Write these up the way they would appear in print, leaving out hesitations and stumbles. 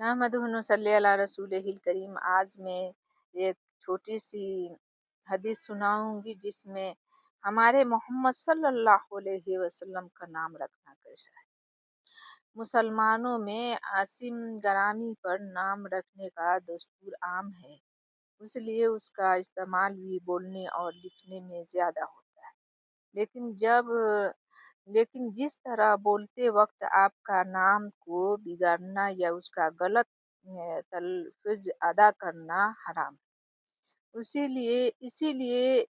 नहमदुहु व नसल्ली अला रसूलिहिल करीम। आज मैं एक छोटी सी हदीस सुनाऊंगी जिसमें हमारे मोहम्मद सल्लल्लाहु अलैहि वसल्लम का नाम रखना कैसा है। मुसलमानों में आसिम गरामी पर नाम रखने का दस्तूर आम है, इसलिए उसका इस्तेमाल भी बोलने और लिखने में ज़्यादा होता है। लेकिन जिस तरह बोलते वक्त आपका नाम को बिगाड़ना या उसका गलत तलफ़ुज़ अदा करना हराम है। इसीलिए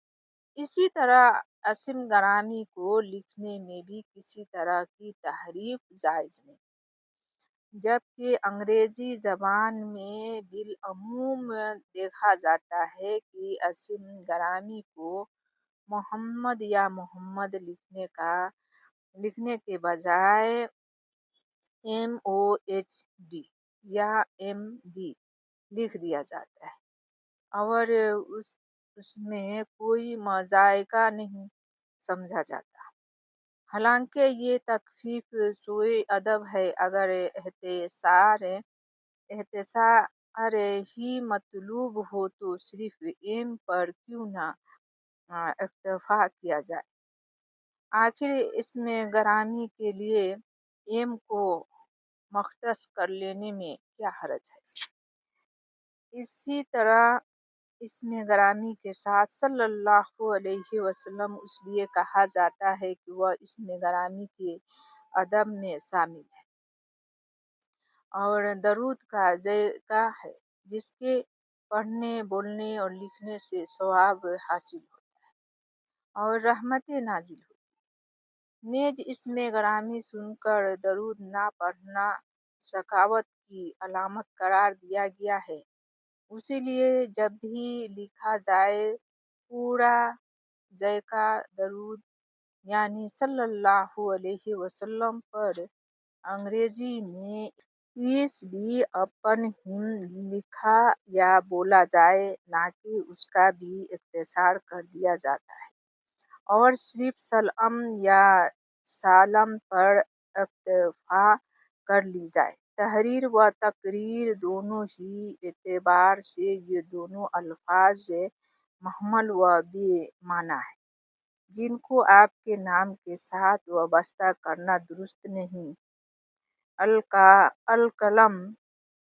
इसी तरह असीम गरामी को लिखने में भी किसी तरह की तहरीफ जायज़ नहीं, जबकि अंग्रेजी ज़बान में बिलअमूम देखा जाता है कि असीम गरामी को मोहम्मद या मोहम्मद लिखने के बजाय MOHD या MD लिख दिया जाता है और उसमें कोई मज़ायका नहीं समझा जाता। हालांकि ये तखफीफ सोए अदब है। अगर एहतसार ही मतलूब हो तो सिर्फ एम पर क्यों ना इक्तफा किया जाए। आखिर इसमें गरामी के लिए एम को मख्तस कर लेने में क्या हर्ज है। इसी तरह इसमें गरामी के साथ सल्लल्लाहु अलैहि वसल्लम इसलिए कहा जाता है कि वह इसमें गरामी के अदब में शामिल है और दरूद का ज़रिया है, जिसके पढ़ने, बोलने और लिखने से सवाब हासिल होता है और रहमतें नाजिल होती हैं। नेज इसमें गरामी सुनकर दरूद ना पढ़ना सखावत की अलामत करार दिया गया है। इसीलिए जब भी लिखा जाए पूरा ज़ैका दरूद यानी सल्लल्लाहु अलैहि वसल्लम पर अंग्रेजी में इस भी अपन हिम लिखा या बोला जाए, ना कि उसका भी इख्तिसार कर दिया जाता है और सिर्फ सलम या सालम पर इक्तफा कर ली जाए। तहरीर व तकरीर दोनों ही एतबार से ये दोनों अल्फाज महमल व बेमाना है, जिनको आपके नाम के साथ वाबस्ता करना दुरुस्त नहीं। अलकलम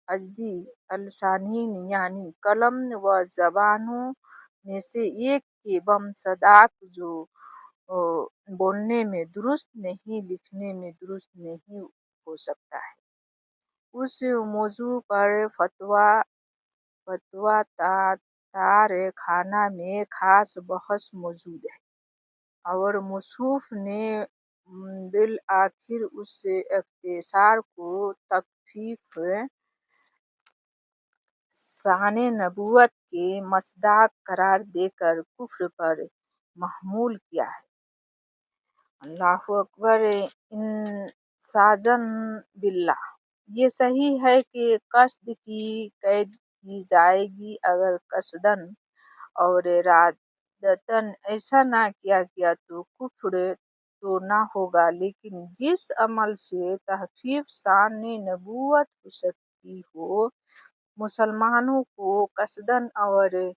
अजदी अलसानीन यानी कलम व ज़बानों में से एक के बम सदाक जो बोलने में दुरुस्त नहीं, लिखने में दुरुस्त नहीं हो सकता है। उस मौजू पर फतवा तार खाना में खास बहस मौजूद है और मुसन्निफ ने बिलआखिर उस इख्तिसार को तखफीफ शान नबूवत के मसदाक करार देकर कुफ्र पर महमूल किया है। अल्लाहु अकबर। इंसाजन बिल्लाह। ये सही है कि कस्द की कैद की जाएगी। अगर कसदन और इरादतन ऐसा ना किया गया तो कुफ्र तो ना होगा, लेकिन जिस अमल से तहफ़ीफ़ शान नबूवत हो सकती हो, मुसलमानों को कसदन और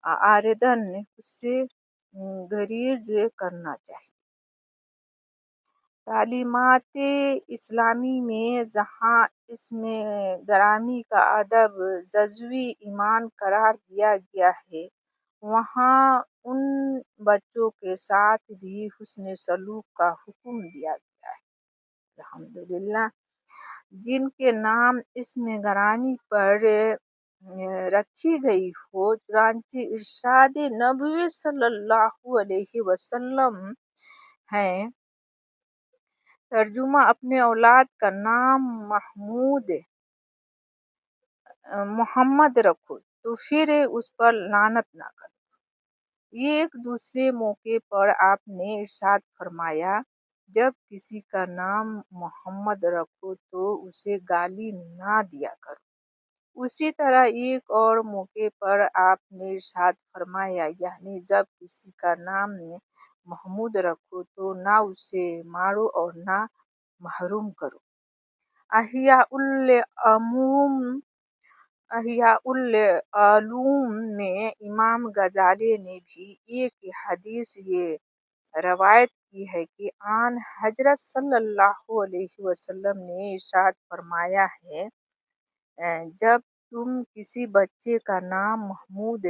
आरदन उससे गुरेज करना चाहिए। तालीमात इस्लामी में जहाँ इसमें गरामी का अदब जज़वी ईमान करार दिया गया है, वहाँ उन बच्चों के साथ भी हुस्न सलूक का हुक्म दिया गया है, अल्हम्दुलिल्लाह, जिनके नाम इसमें गरामी पर रखी गई हो। चुनांचे इरशाद नबवी सल्लल्लाहु अलैहि वसल्लम है, तर्जुमा अपने औलाद का नाम मोहम्मद रखो तो फिर उस पर लानत ना करो। ये एक दूसरे मौके पर आपने इरशाद फरमाया, जब किसी का नाम मोहम्मद रखो तो उसे गाली ना दिया करो। उसी तरह एक और मौके पर आपने इरशाद फरमाया, यानी जब किसी का नाम महमूद रखो तो ना उसे मारो और ना महरूम करो। अहिया उल आलूम में इमाम गजाली ने भी एक हदीस ये रवायत की है कि आन हजरत सल्लल्लाहु अलैहि वसल्लम ने इरशाद फरमाया है, जब तुम किसी बच्चे का नाम मोहम्मद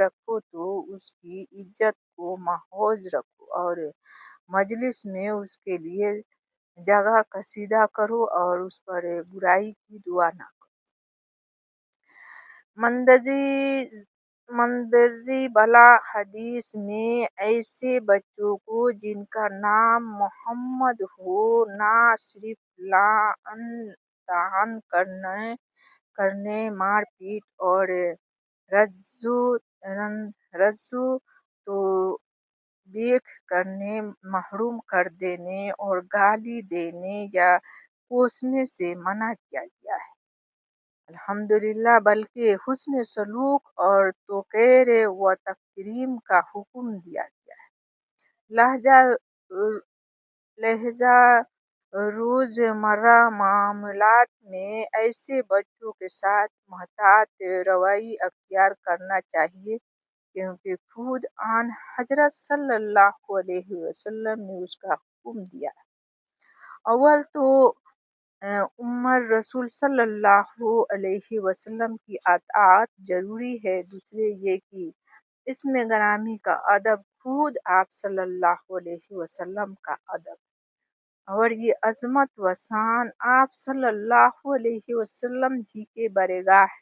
रखो तो उसकी इज्जत को महफूज रखो और मजलिस में उसके लिए जगह कसीदा करो और उस पर बुराई की दुआ ना करो। मंदरजी बला हदीस में ऐसे बच्चों को जिनका नाम मोहम्मद हो ना सिर्फ लान तान करने मारपीट और रज्जु रज्जु तो बेख करने महरूम कर देने और गाली देने या कोसने से मना किया गया है, अल्हम्दुलिल्लाह, बल्कि हुस्न सलूक और तौक़ीर व तकरीम का हुक्म दिया गया है। लहजा लहजा रोज़मर्रा मामलात में ऐसे बच्चों के साथ मुहतात रवैया अख्तियार करना चाहिए, क्योंकि खुद आन हजरत सल्लल्लाहु अलैहि वसल्लम ने उसका हुक्म दिया है। अव्वल तो उम्मर रसूल सल्लल्लाहु अलैहि वसल्लम की अताअत जरूरी है, दूसरे ये कि इसमें गरामी का अदब खुद आप सल्लल्लाहु अलैहि वसल्लम का अदब, और ये अजमत व शान आप सल्लल्लाहु अलैहि वसल्लम ही के बरगाह